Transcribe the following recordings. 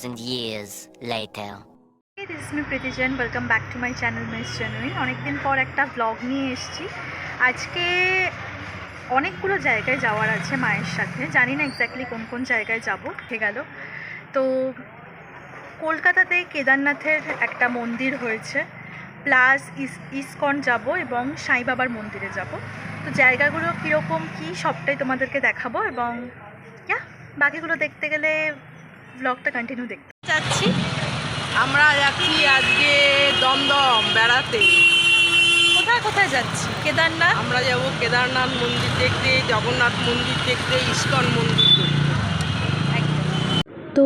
2,000 years later. Hey, this is me Priti Jain. Welcome back to my channel Miss Genuine. অনেকদিন পর একটা blog নিয়ে এসেছি। আজকে অনেকগুলো জায়গায় যাওয়ার আছে মায়ের সাথে, জানি না এক্স্যাক্টলি কোন কোন জায়গায় যাব। ঠিক গেল তো কলকাতাতে কেদারনাথের একটা মন্দির হয়েছে, প্লাস ইসকন যাব এবং সাই বাবার মন্দিরে যাব। তো জায়গাগুলো কীরকম কী সবটাই তোমাদেরকে দেখাবো, এবং বাকিগুলো দেখতে গেলে ব্লগটা কন্টিনিউ দেখতে যাচ্ছি। আমরা যাচ্ছি আজকে দমদম বেড়াতে। কোথায় কোথায় যাচ্ছি? কেদারনাথ। আমরা যাব কেদারনাথ মন্দির দেখতে, জগন্নাথ মন্দির দেখতে, ইসকন মন্দির দেখতে। তো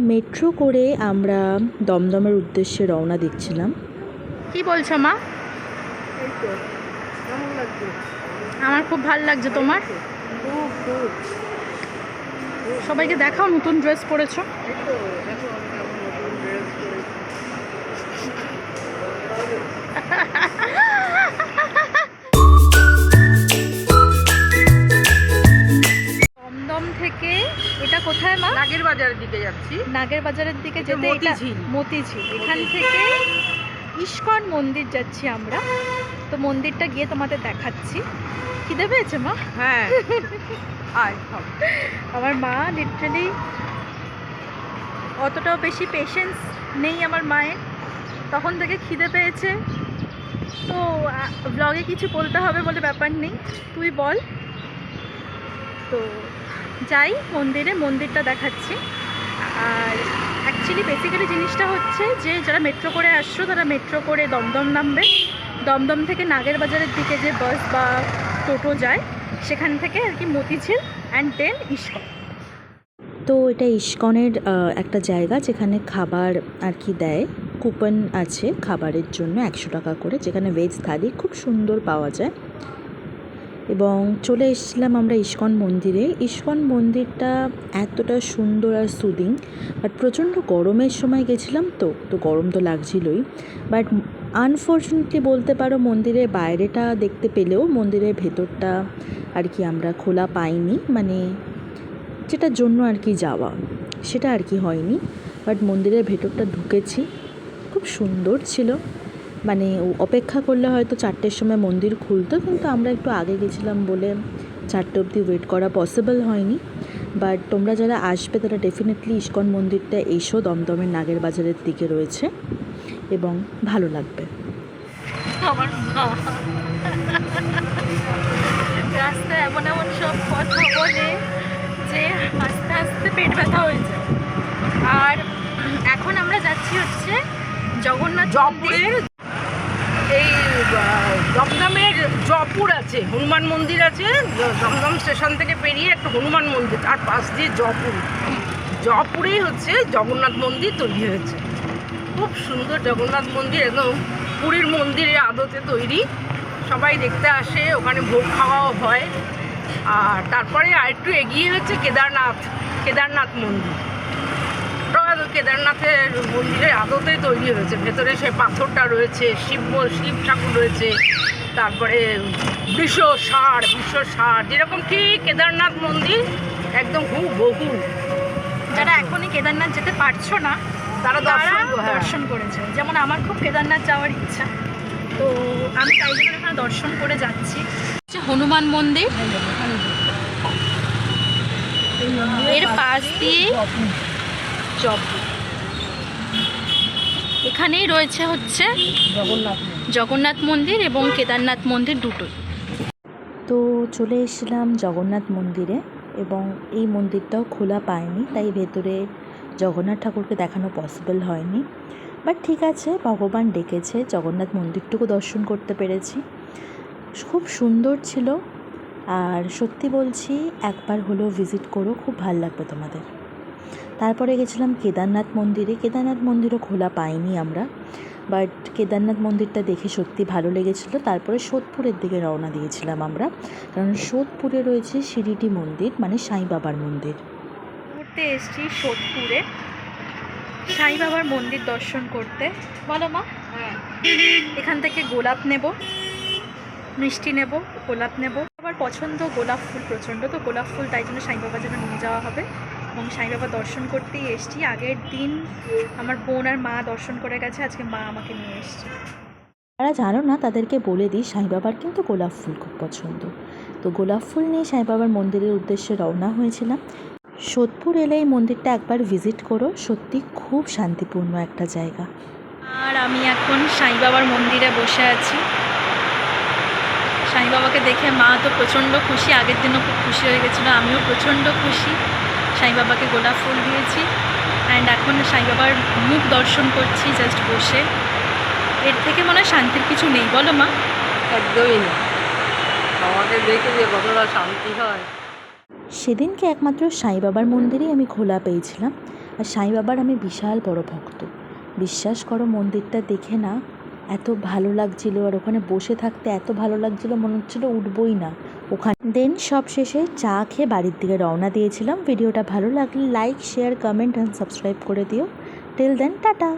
মেট্রো করে আমরা দমদমের উদ্দেশ্যে রওনা দিচ্ছিলাম। কি বলছো মা? কেমন লাগছে? আমার খুব ভালো লাগছে। তোমার? সবাইকে দেখাও নতুন ড্রেস পরেছো। দমদম থেকে এটা কোথায় মা? নাগের বাজারের দিকে যাচ্ছি। নাগের বাজারের দিকে যেতে মতিঝিল। এখান থেকে ইসকন মন্দির যাচ্ছি আমরা। তো মন্দিরটা গিয়ে তোমাদের দেখাচ্ছি। খিদে পেয়েছে মা? হ্যাঁ আমার মা লিটারালি অতটাও বেশি পেশেন্স নেই আমার মায়ের, তখন থেকে খিদে পেয়েছে। তো ব্লগে কিছু বলতে হবে বলে ব্যাপার নেই, তুই বল। তো যাই মন্দিরটা দেখাচ্ছি। আর অ্যাকচুয়ালি বেসিক্যালি জিনিসটা হচ্ছে যে যারা মেট্রো করে আসছো তারা মেট্রো করে দমদম নামবে। দমদম থেকে নাগের বাজারের দিকে যে বাস বা টোটো যায় সেখান থেকে আর কি মতিঝিল অ্যান্ড দেন ইসকন। তো এটা ইসকনের একটা জায়গা যেখানে খাবার আর কি দেয়, কুপন আছে খাবারের জন্য 100 টাকা করে, যেখানে ভেজ থালি খুব সুন্দর পাওয়া যায়। এবং চলে এসেছিলাম আমরা ইসকন মন্দিরে। ইসকন মন্দিরটা এতটা সুন্দর আর সুদিং, বাট প্রচণ্ড গরমের সময় গেছিলাম তো গরম তো লাগছিলই। বাট আনফর্চুনেটলি বলতে পারো মন্দিরের বাইরেটা দেখতে পেলেও মন্দিরের ভেতরটা আর কি আমরা খোলা পাইনি, মানে যেটার জন্য আর কি যাওয়া সেটা আর কি হয়নি। বাট মন্দিরের ভেতরটা ঢুকেছি, খুব সুন্দর ছিল। মানে অপেক্ষা করলে হয়তো 4টের সময় মন্দির খুলতো, কিন্তু আমরা একটু আগে গেছিলাম বলে 4টে অবধি ওয়েট করা পসিবল হয়নি। বাট তোমরা যারা আসবে তারা ডেফিনেটলি ইসকন মন্দিরটা এসো, দমদমের নাগের বাজারের দিকে রয়েছে এবং ভালো লাগবে। আমার রাস্তায় এমন সব কথা বলে যে আস্তে আস্তে পেট ব্যথা হয়ে যায়। আর এখন আমরা যাচ্ছি হচ্ছে জগন্নাথ জয়পুরের এই দমদমের জয়পুর আছে, হনুমান মন্দির আছে। দমদম স্টেশন থেকে পেরিয়ে একটা হনুমান মন্দির, তার পাশ দিয়ে জয়পুরেই হচ্ছে জগন্নাথ মন্দির তৈরি হয়েছে। খুব সুন্দর জগন্নাথ মন্দির, একদম পুরীর মন্দিরের আদতে তৈরি। সবাই দেখতে আসে, ওখানে ভোগ খাওয়াও হয়। আর তারপরে আরেকটু এগিয়ে হচ্ছে কেদারনাথ মন্দির। কেদারনাথের মন্দিরের আদতে তৈরি হয়েছে, ভেতরে সে পাথরটা রয়েছে, শিব ঠাকুর রয়েছে। তারপরে বৃষ ষাঁড় যেরকম ঠিক কেদারনাথ মন্দির একদম হুবহু। যারা এখনই কেদারনাথ যেতে পারছো না তারা দর্শন করেছে। যেমন আমার খুব কেদারনাথ যাওয়ার ইচ্ছা, তো আমি তাই জন্য এখানে দর্শন করে যাচ্ছি। হনুমান মন্দির, এর পাশ দিয়ে জয়পুর। এখানেই রয়েছে হচ্ছে জগন্নাথ মন্দির এবং কেদারনাথ মন্দির দুটোই। তো চলে এসেছিলাম জগন্নাথ মন্দিরে, এবং এই মন্দিরটাও খোলা পায়নি, তাই ভেতরে জগন্নাথ ঠাকুরকে দেখানো পসিবল হয়নি। বাট ঠিক আছে, ভগবান ডেকেছে, জগন্নাথ মন্দিরটুকু দর্শন করতে পেরেছি। খুব সুন্দর ছিল। আর সত্যি বলছি, একবার হলেও ভিজিট করো, খুব ভালো লাগবে তোমাদের। তারপরে গেছিলাম কেদারনাথ মন্দিরে। কেদারনাথ মন্দিরও খোলা পাইনি আমরা, বাট কেদারনাথ মন্দিরটা দেখে সত্যি ভালো লেগেছিলো। তারপরে সোদপুরের দিকে রওনা দিয়েছিলাম আমরা, কারণ সোদপুরে রয়েছে শিরিডি মন্দির, মানে সাই বাবার মন্দির। ঘুরতে এসেছি সোদপুরে সাই বাবার মন্দির দর্শন করতে। বলো মা? এখান থেকে গোলাপ নেব, মিষ্টি নেব, গোলাপ নেব। আমার পছন্দ গোলাপ ফুল প্রচণ্ড, তো গোলাপ ফুল তাই জন্য সাই বাবার জন্য নিয়ে যাওয়া হবে। এবং সাই বাবা দর্শন করতেই এসেছি। আগের দিন আমার বোন আর মা দর্শন করে গেছে, আজকে মা আমাকে নিয়ে এসছে। যারা জানো না তাদেরকে বলে দিই, সাই বাবার কিন্তু গোলাপ ফুল খুব পছন্দ। তো গোলাপ ফুল নিয়ে সাই বাবার মন্দিরের উদ্দেশ্যে রওনা হয়েছিলাম। সোদপুর এলে এই মন্দিরটা একবার ভিজিট করো, সত্যি খুব শান্তিপূর্ণ একটা জায়গা। আর আমি এখন সাই বাবার মন্দিরে বসে আছি। সাই বাবাকে দেখে মা তো প্রচণ্ড খুশি, আগের দিনও খুব খুশি হয়ে গেছিলো, আমিও প্রচণ্ড খুশি। সাই বাবাকে গোলাপ ফুল দিয়েছি অ্যান্ড এখন সাই বাবার মুখ দর্শন করছি জাস্ট বসে। এর থেকে মনে হয় শান্তির কিছু নেই, বলো মা? একদমই না, আমাকে দেখে যে কতটা শান্তি হয়। সেদিনকে একমাত্র সাই বাবার মন্দিরেই আমি খোলা পেয়েছিলাম। আর সাই বাবার আমি বিশাল বড় ভক্ত। বিশ্বাস করো, মন্দিরটা দেখে না এত ভালো লাগছিল, আর ওখানে বসে থাকতে এত ভালো লাগছিল, মনে হচ্ছিলো উঠবই না ওখানে। দেন সব শেষে চা খেয়ে বাড়ির দিকে রওনা দিয়েছিলাম। ভিডিওটা ভালো লাগলে like, share, comment and subscribe করে দিও। Till then, tata.